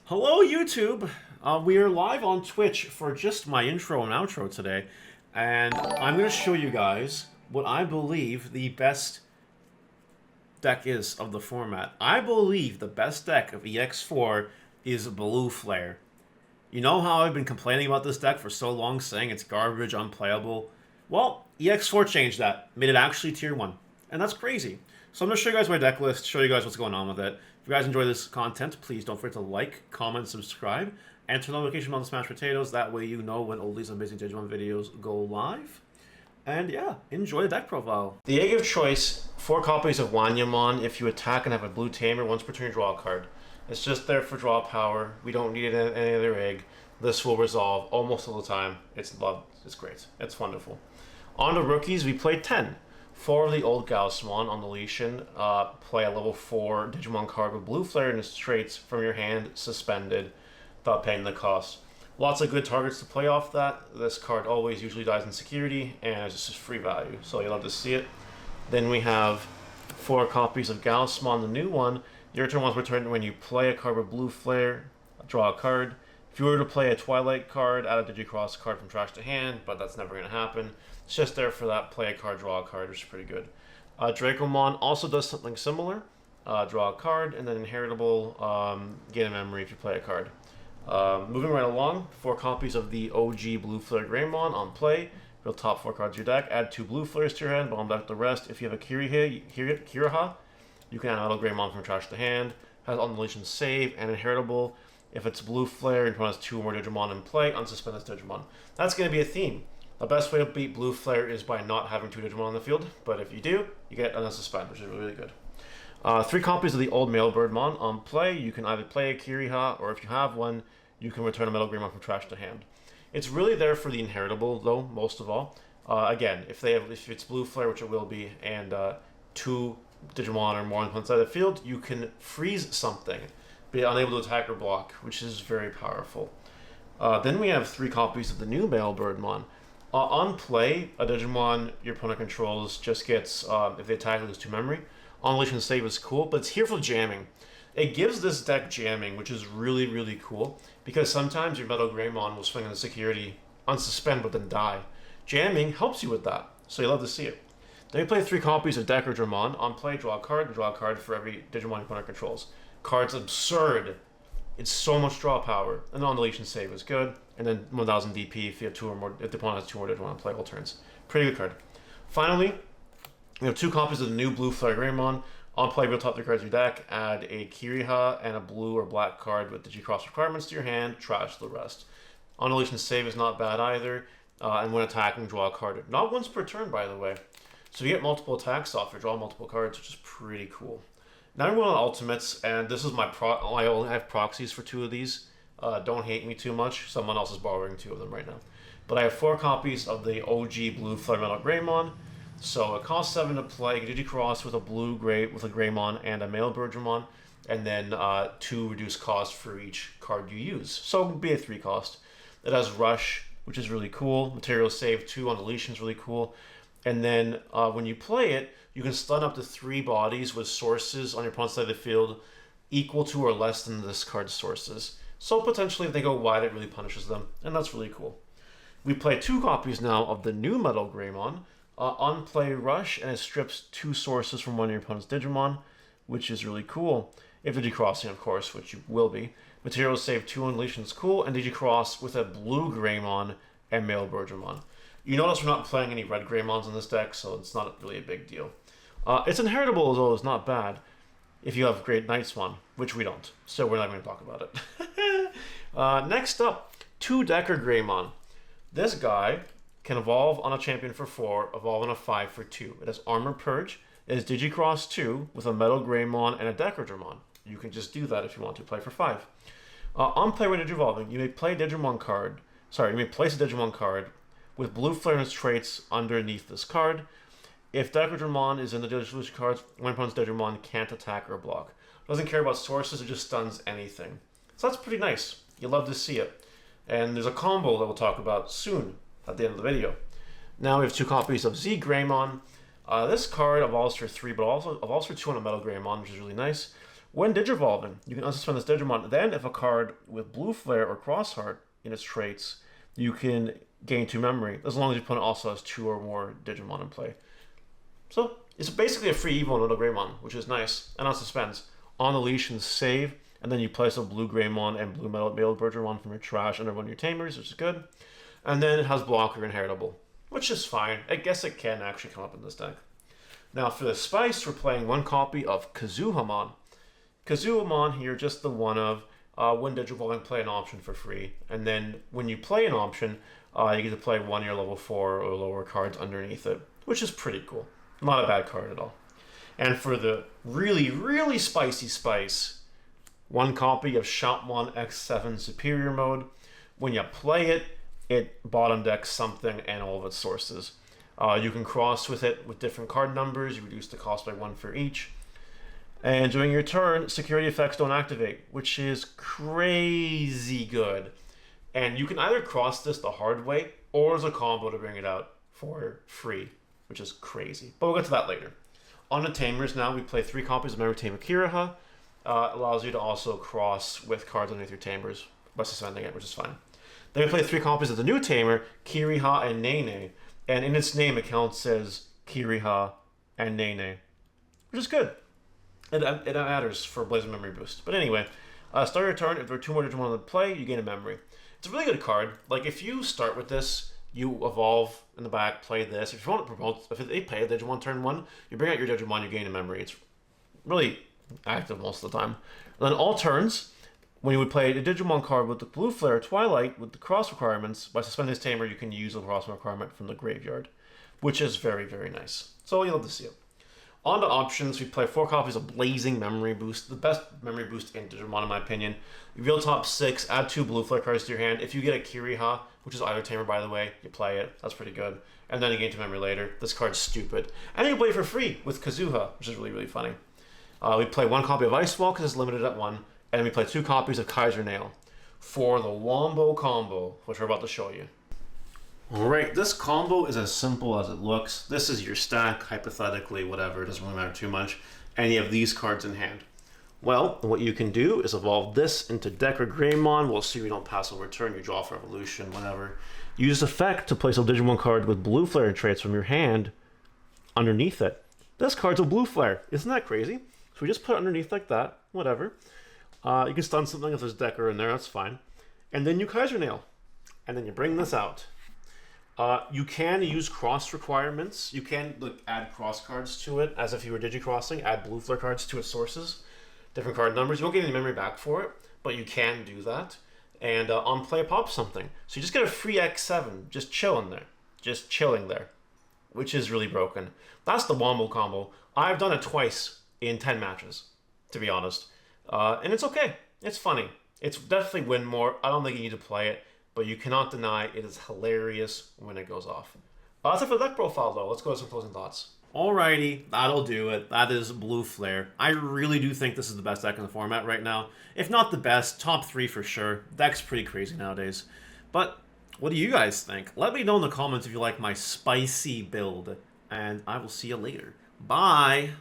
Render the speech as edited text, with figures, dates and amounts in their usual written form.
Hello, YouTube. We are live on Twitch for just my intro and outro today, and I'm going to show you guys what I believe the best deck is of the format. I believe the best deck of EX4 is Blue Flare. You know how I've been complaining about this deck for so long, saying it's garbage, unplayable? Well, EX4 changed that, made it actually tier 1, and that's crazy. So I'm going to show you guys my deck list, show you guys what's going on with it. If you guys enjoy this content, please don't forget to like, comment, subscribe, and turn on notification on the Smash Potatoes. That way you know when all these amazing Digimon videos go live. And yeah, enjoy the deck profile. The egg of choice, 4 copies of Wanyamon. If you attack and have a blue tamer, once per turn you draw a card. It's just there for draw power. We don't need any other egg. This will resolve almost all the time. It's loved. It's great. It's wonderful. On to rookies, we played 10. 4 of the old Gaussmon on deletion. Play a level 4 Digimon card with blue flare and its traits from your hand suspended without paying the cost. Lots of good targets to play off that. This card always usually dies in security and it's just free value, so you'll love to see it. Then we have 4 copies of Gaussmon, the new one. Your turn once per turn when you play a card with blue flare, draw a card. If you were to play a Twilight card, add a Digicross card from trash to hand, but that's never going to happen. It's just there for that play a card, draw a card, which is pretty good. Dracomon also does something similar. Draw a card, and then inheritable, gain a memory if you play a card. Moving right along, 4 copies of the OG Blue Flare Greymon on play. Build top 4 cards of your deck. Add 2 blue flares to your hand, bomb deck the rest. If you have a Kiriha, you can add Auto Greymon from trash to hand. Has on deletion save and inheritable. If it's blue flare and has 2 or more Digimon in play, unsuspend this Digimon. That's going to be a theme. The best way to beat blue flare is by not having 2 Digimon on the field, but if you do, you get an unsuspend, which is really, really good. 3 copies of the old Male Birdmon on play. You can either play a Kiriha, or if you have one, you can return a Metal Greymon from trash to hand. It's really there for the inheritable, though, most of all. Again, if it's blue flare, which it will be, and 2 Digimon or more on one side of the field, you can freeze something, be unable to attack or block, which is very powerful. Then we have 3 copies of the new Male Birdmon. On play, a Digimon your opponent controls just gets, if they attack, lose 2 memory. On deletion save is cool, but it's here for jamming. It gives this deck jamming, which is really, really cool, because sometimes your Metal Greymon will swing into security, unsuspend, but then die. Jamming helps you with that, so you love to see it. Then we play 3 copies of Decordramon. On play, draw a card for every Digimon your opponent controls. Card's absurd. It's so much draw power, and on deletion save is good, and then 1000 DP if you have 2 or more. If the opponent has 2 more Digimon on play all turns. Pretty good card. Finally, we have 2 copies of the new Blue Flare Greymon. On play, build top 3 cards of your deck. Add a Kiriha and a blue or black card with Digicross requirements to your hand. Trash the rest. On deletion save is not bad either, and when attacking, draw a card. Not once per turn, by the way. So you get multiple attacks off or draw multiple cards, which is pretty cool. Now I'm going on ultimates, and this is my I only have proxies for 2 of these. Don't hate me too much. Someone else is borrowing 2 of them right now. But I have 4 copies of the OG Blue Flare Metal Greymon. So it costs 7 to play. You can Digicross with a with a Greymon and a Male Birdramon, and then 2 reduced cost for each card you use. So it would be a 3 cost. It has Rush, which is really cool. Material Save 2 on deletion is really cool. And then when you play it, you can stun up to 3 bodies with sources on your opponent's side of the field equal to or less than this card's sources. So potentially if they go wide, it really punishes them, and that's really cool. We play 2 copies now of the new Metal Greymon. On play Rush, and it strips 2 sources from one of your opponent's Digimon, which is really cool. If you're decrossing, of course, which you will be. Materials Save 2 on deletion is cool, and Digicross with a blue Greymon and Male Birdramon. You notice we're not playing any red Greymons in this deck, so it's not really a big deal. It's inheritable, though, it's not bad if you have great Knightsmon, which we don't, so we're not going to talk about it. Next up, 2 Decker Greymon. This guy can evolve on a champion for 4, evolve on a 5 for 2. It has Armor Purge, it has Digicross 2 with a Metal Greymon and a Decordramon. You can just do that if you want to play for 5. On play when Digivolving, you may play you may place a Digimon card with blue flare and its traits underneath this card. If Decordramon is in the Digicross cards, one opponent's Digimon can't attack or block. It doesn't care about sources, it just stuns anything. So that's pretty nice. You love to see it. And there's a combo that we'll talk about soon at the end of the video. Now we have 2 copies of Z Greymon. This card evolves for 3, but also evolves for 2 on a Metal Greymon, which is really nice. When Digivolving, you can unsuspend this Digimon. Then, if a card with Blue Flare or Crossheart in its traits, you can gain 2 memory, as long as your opponent also has 2 or more Digimon in play. So, it's basically a free Evo Little Greymon, which is nice, and unsuspends. On the leash and save, and then you place a Blue Greymon and Blue Metal Bergermon from your trash under one of your Tamers, which is good. And then it has Blocker and Heritable, which is fine. I guess it can actually come up in this deck. Now, for the Spice, we're playing 1 copy of Kazuhamon. Kazuhamon here, just the one of when Digivolving, play an option for free. And then when you play an option, you get to play 1 of your level 4 or lower cards underneath it, which is pretty cool. Not a bad card at all. And for the really, really spicy Spice, 1 copy of Shopmon EX4 Superior Mode. When you play it, it bottom decks something and all of its sources. You can cross with it with different card numbers. You reduce the cost by 1 for each. And during your turn, security effects don't activate, which is crazy good. And you can either cross this the hard way or as a combo to bring it out for free, which is crazy. But we'll get to that later. On the Tamers now, we play 3 copies of Memory Tamer Kiriha. Allows you to also cross with cards underneath your Tamers by suspending it, which is fine. Then we play 3 copies of the new Tamer, Kiriha and Nene. And in its name, it counts as Kiriha and Nene, which is good. It matters for Blaze Memory Boost. But anyway, start your turn. If there are 2 more Digimon to play, you gain a memory. It's a really good card. Like, if you start with this, you evolve in the back, play this. If you want to promote, if they play a Digimon turn 1, you bring out your Digimon, you gain a memory. It's really active most of the time. And then all turns, when you would play a Digimon card with the Blue Flare Twilight with the cross requirements, by suspending this Tamer, you can use the cross requirement from the graveyard, which is very, very nice. So you'll love to see it. On to options, we play 4 copies of Blazing Memory Boost, the best memory boost in Digimon in my opinion. You reveal top 6, add 2 Blue Flare cards to your hand. If you get a Kiriha, which is either Tamer by the way, you play it. That's pretty good. And then you gain 2 memory later. This card's stupid. And you play it for free with Kazuha, which is really, really funny. We play 1 copy of Ice Wall because it's limited at 1. And then we play 2 copies of Kaiser Nail for the Wombo combo, which we're about to show you. Alright, this combo is as simple as it looks. This is your stack, hypothetically, whatever, it doesn't really matter too much. And you have these cards in hand. Well, what you can do is evolve this into Decker Greymon. We'll see if you don't pass over turn, you draw for evolution, whatever. Use effect to place a Digimon card with Blue Flare traits from your hand underneath it. This card's a Blue Flare. Isn't that crazy? So we just put it underneath like that, whatever. You can stun something if there's Decker in there, that's fine. And then you Kaiser Nail. And then you bring this out. You can use cross requirements. You can add cross cards to it, as if you were digicrossing. Add Blue Flare cards to its sources. Different card numbers. You won't get any memory back for it, but you can do that. And on play, pop something. So you just get a free X7, just chilling there. Just chilling there. Which is really broken. That's the Wombo combo. I've done it twice in 10 matches, to be honest. And it's okay. It's funny. It's definitely win more. I don't think you need to play it. But you cannot deny it is hilarious when it goes off. That's it for the deck profile, though. Let's go to some closing thoughts. Alrighty, that'll do it. That is Blue Flare. I really do think this is the best deck in the format right now. If not the best, top 3 for sure. Deck's pretty crazy nowadays. But what do you guys think? Let me know in the comments if you like my spicy build. And I will see you later. Bye!